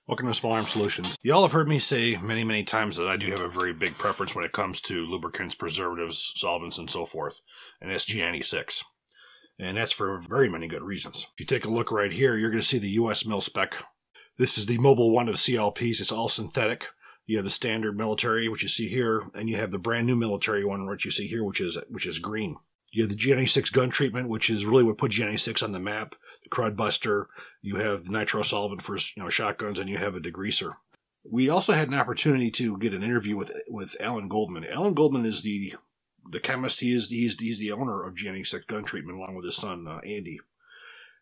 Welcome to Small Arm Solutions. Y'all have heard me say many, many times that I do have a very big preference when it comes to lubricants, preservatives, solvents, and so forth. And that's G96. And that's for very many good reasons. If you take a look right here, you're going to see the US mil spec. This is the mobile one of CLPs. It's all synthetic. You have the standard military, which you see here, and you have the brand new military one, which you see here, which is green. You have the G96 gun treatment, which is really what put G96 on the map. The crud buster. You have the nitro solvent for shotguns, and you have a degreaser. We also had an opportunity to get an interview with Allen Goldman. Allen Goldman is the chemist. He's the owner of G96 gun treatment, along with his son Andy.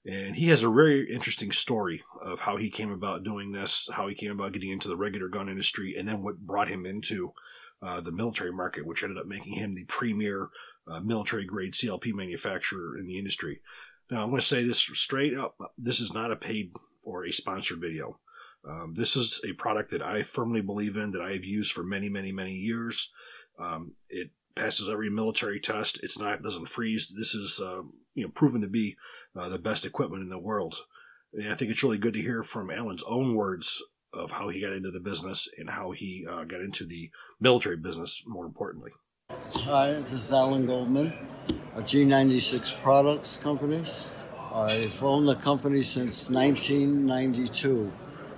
And he has a very interesting story of how he came about doing this, how he came about getting into the regular gun industry, and then what brought him into the military market, which ended up making him the premier military-grade CLP manufacturer in the industry. Now, I'm going to say this straight up. This is not a paid or a sponsored video. This is a product that I firmly believe in, that I have used for many, many, many years. It passes every military test. It doesn't freeze. This is proven to be the best equipment in the world. And I think it's really good to hear from Allen's own words of how he got into the business and how he got into the military business, more importantly. Hi, this is Allen Goldman, a G96 products company. I've owned the company since 1992.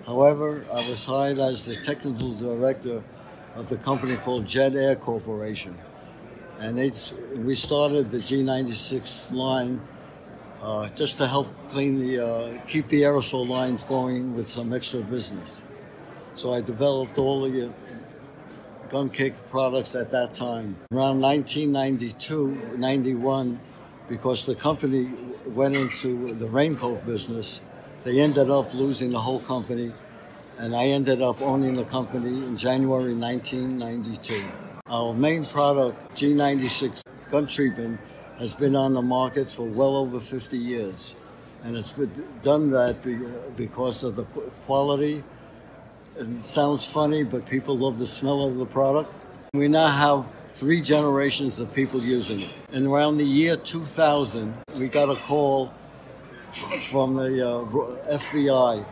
However, I was hired as the technical director of the company called Jet Air Corporation. And we started the G96 line just to help keep the aerosol lines going with some extra business. So I developed all the gun kick products at that time. Around 1992, 91, because the company went into the raincoat business, they ended up losing the whole company, and I ended up owning the company in January 1992. Our main product, G96 gun treatment, has been on the market for well over 50 years. And it's been done that because of the quality. It sounds funny, but people love the smell of the product. We now have 3 generations of people using it. And around the year 2000, we got a call from the FBI.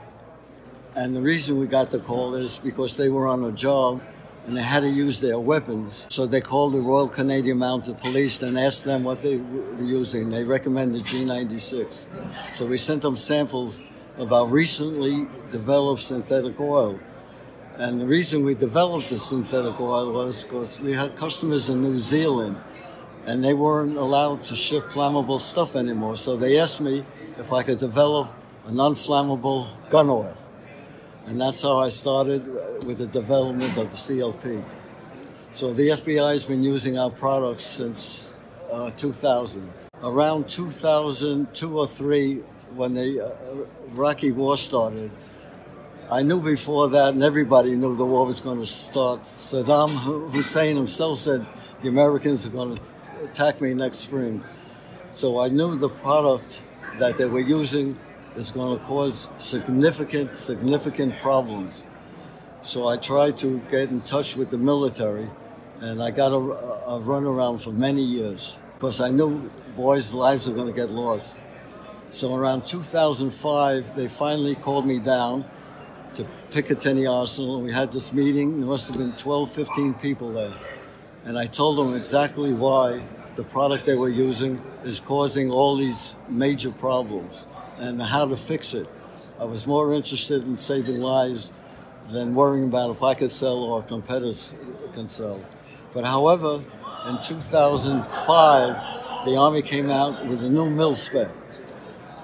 And the reason we got the call is because they were on a job and they had to use their weapons. So they called the Royal Canadian Mounted Police and asked them what they were using. They recommended G96. So we sent them samples of our recently developed synthetic oil. And the reason we developed the synthetic oil was because we had customers in New Zealand and they weren't allowed to ship flammable stuff anymore. So they asked me if I could develop a non-flammable gun oil. And that's how I started with the development of the CLP. So the FBI has been using our products since 2000. Around 2002 or 3, when the Iraqi war started, I knew before that, and everybody knew the war was going to start. Saddam Hussein himself said the Americans are going to attack me next spring. So I knew the product that they were using is going to cause significant problems. So I tried to get in touch with the military, and I got a runaround for many years because I knew boys' lives were going to get lost. So around 2005, they finally called me down to Picatinny Arsenal, and we had this meeting. There must have been 12, 15 people there. And I told them exactly why the product they were using is causing all these major problems and how to fix it. I was more interested in saving lives than worrying about if I could sell or competitors can sell. But however, in 2005, the Army came out with a new mil spec.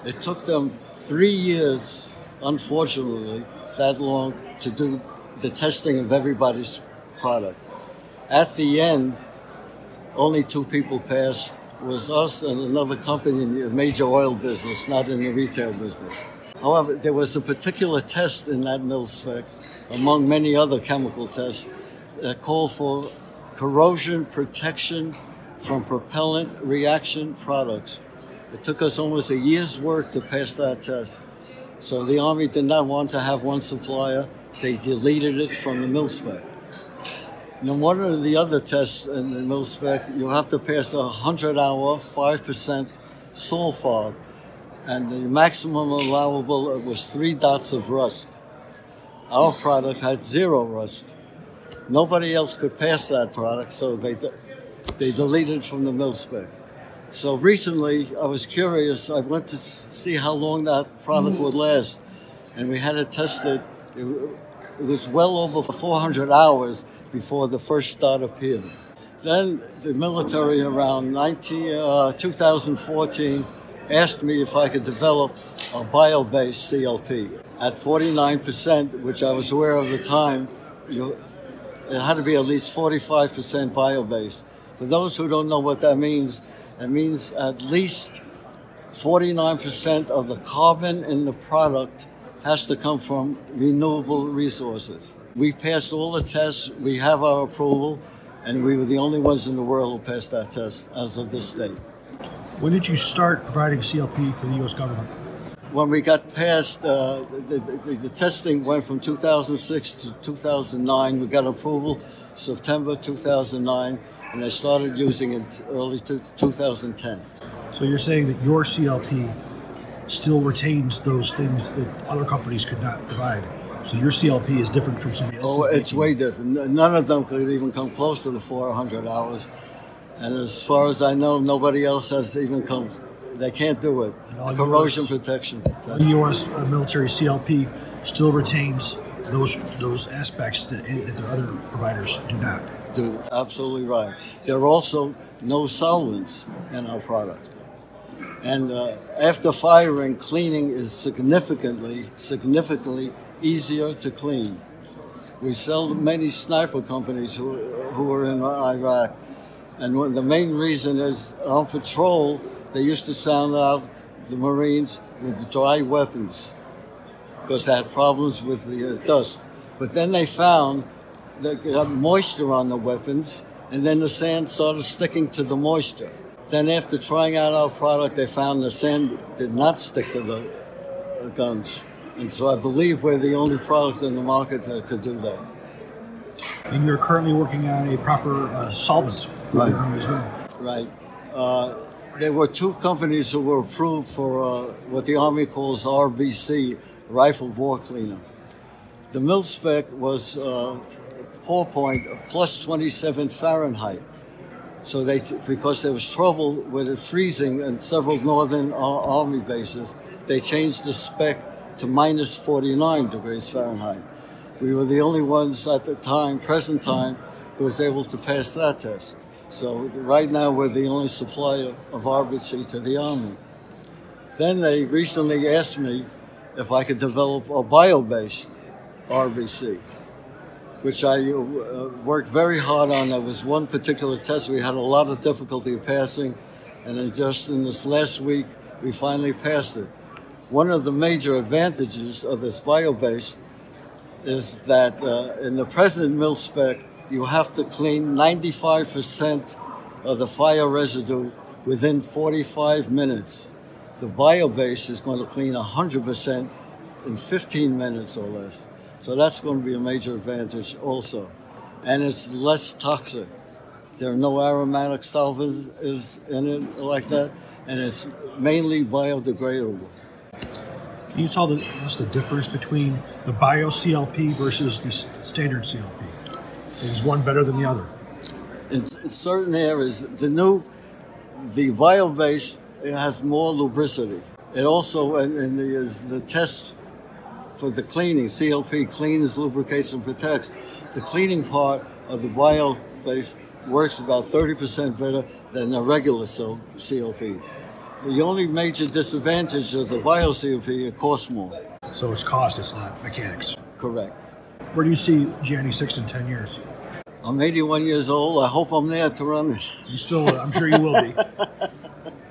It took them 3 years, unfortunately, that long, to do the testing of everybody's product. At the end, only 2 people passed. It was us and another company in the major oil business, not in the retail business. However, there was a particular test in that mil spec, among many other chemical tests, that called for corrosion protection from propellant reaction products. It took us almost a year's work to pass that test. So the Army did not want to have one supplier. They deleted it from the mil spec. Now, one of the other tests in the mil spec, you have to pass a 100-hour, 5% sulfide, and the maximum allowable was 3 dots of rust. our product had zero rust. Nobody else could pass that product, so they deleted it from the mil spec. So recently, I was curious. I went to see how long that product would last, and we had it tested. It was well over 400 hours before the first start appeared. Then the military around 2014 asked me if I could develop a bio-based CLP. At 49%, which I was aware of at the time, it had to be at least 45% bio-based. For those who don't know what that means, it means at least 49% of the carbon in the product has to come from renewable resources. We passed all the tests, we have our approval, and we were the only ones in the world who passed that test as of this date. When did you start providing CLP for the U.S. government? When we got past, the testing went from 2006 to 2009. We got approval September 2009, and I started using it early 2010. So you're saying that your CLP still retains those things that other companies could not provide. So your CLP is different from somebody else's? Oh, it's way different. None of them could even come close to the 400 hours. And as far as I know, nobody else has even come. They can't do it. The corrosion protection. The U.S. military CLP still retains those aspects that the other providers do not. Absolutely right. There are also no solvents in our product. And after firing, cleaning is significantly easier to clean. We sell to many sniper companies who are in Iraq. And the main reason is on patrol, they used to sound out the Marines with dry weapons because they had problems with the dust. But then they found that they got moisture on the weapons, and then the sand started sticking to the moisture. Then after trying out our product, they found the sand did not stick to the guns. And so I believe we're the only product in the market that could do that. And you're currently working on a proper solvent for the Army as well. Right. There were two companies who were approved for what the Army calls RBC, Rifle Bore Cleaner. The mil spec was pour point plus 27 Fahrenheit. So because there was trouble with it freezing in several northern Army bases, they changed the spec to minus 49 degrees Fahrenheit. We were the only ones at the present time, who was able to pass that test. So right now we're the only supplier of RBC to the Army. Then they recently asked me if I could develop a bio-based RBC, which I worked very hard on. There was one particular test we had a lot of difficulty passing, and then just in this last week, we finally passed it. One of the major advantages of this bio-based is that in the present mil spec, you have to clean 95% of the fire residue within 45 minutes. The bio-based is going to clean 100% in 15 minutes or less. So that's going to be a major advantage also. And it's less toxic. There are no aromatic solvents in it like that, and it's mainly biodegradable. Can you tell us the difference between the bio CLP versus the standard CLP? Is one better than the other? In certain areas, the bio-based has more lubricity. It also, in the test for the cleaning, CLP cleans, lubricates, and protects. The cleaning part of the bio-based works about 30% better than the regular CLP. The only major disadvantage of the bio-CLP, it costs more. So it's cost, it's not mechanics. Correct. Where do you see G96 in 10 years? I'm 81 years old. I hope I'm there to run it. You still, I'm sure you will be.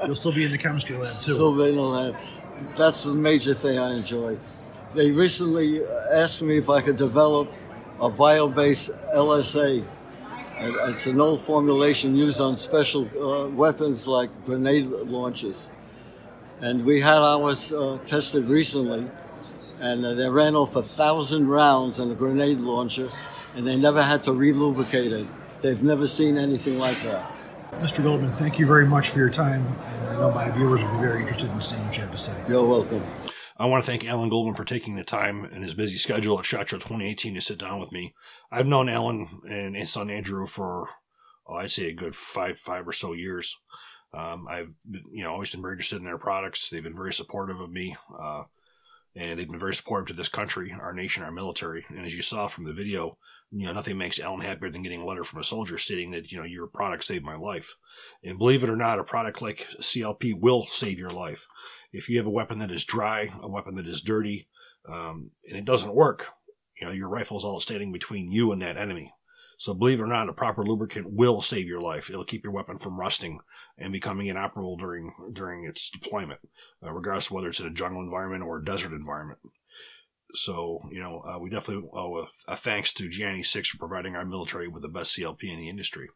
You'll still be in the chemistry lab too. Still be in the lab. That's the major thing I enjoy. They recently asked me if I could develop a bio-based LSA. It's an old formulation used on special weapons like grenade launchers. And we had ours tested recently, and they ran off 1,000 rounds in a grenade launcher, and they never had to re-lubricate it. They've never seen anything like that. Mr. Goldman, thank you very much for your time. And I know my viewers will be very interested in seeing what you have to say. You're welcome. I want to thank Allen Goldman for taking the time in his busy schedule at SHOT Show 2018 to sit down with me. I've known Allen and his son Andrew for, I'd say a good five or so years. I've always been very interested in their products. They've been very supportive of me, and they've been very supportive to this country, our nation, our military. And as you saw from the video, nothing makes Allen happier than getting a letter from a soldier stating that, your product saved my life. And believe it or not, a product like CLP will save your life. If you have a weapon that is dry, a weapon that is dirty, and it doesn't work, your rifle is all standing between you and that enemy. So believe it or not, a proper lubricant will save your life. It'll keep your weapon from rusting and becoming inoperable during its deployment, regardless of whether it's in a jungle environment or a desert environment. So, we definitely owe a thanks to G96 for providing our military with the best CLP in the industry.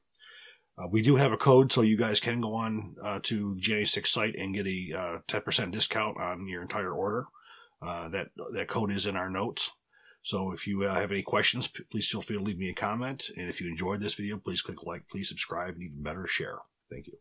We do have a code, so you guys can go on to the G96 site and get a 10% discount on your entire order. That code is in our notes. So if you have any questions, please feel free to leave me a comment. And if you enjoyed this video, please click like, please subscribe, and even better, share. Thank you.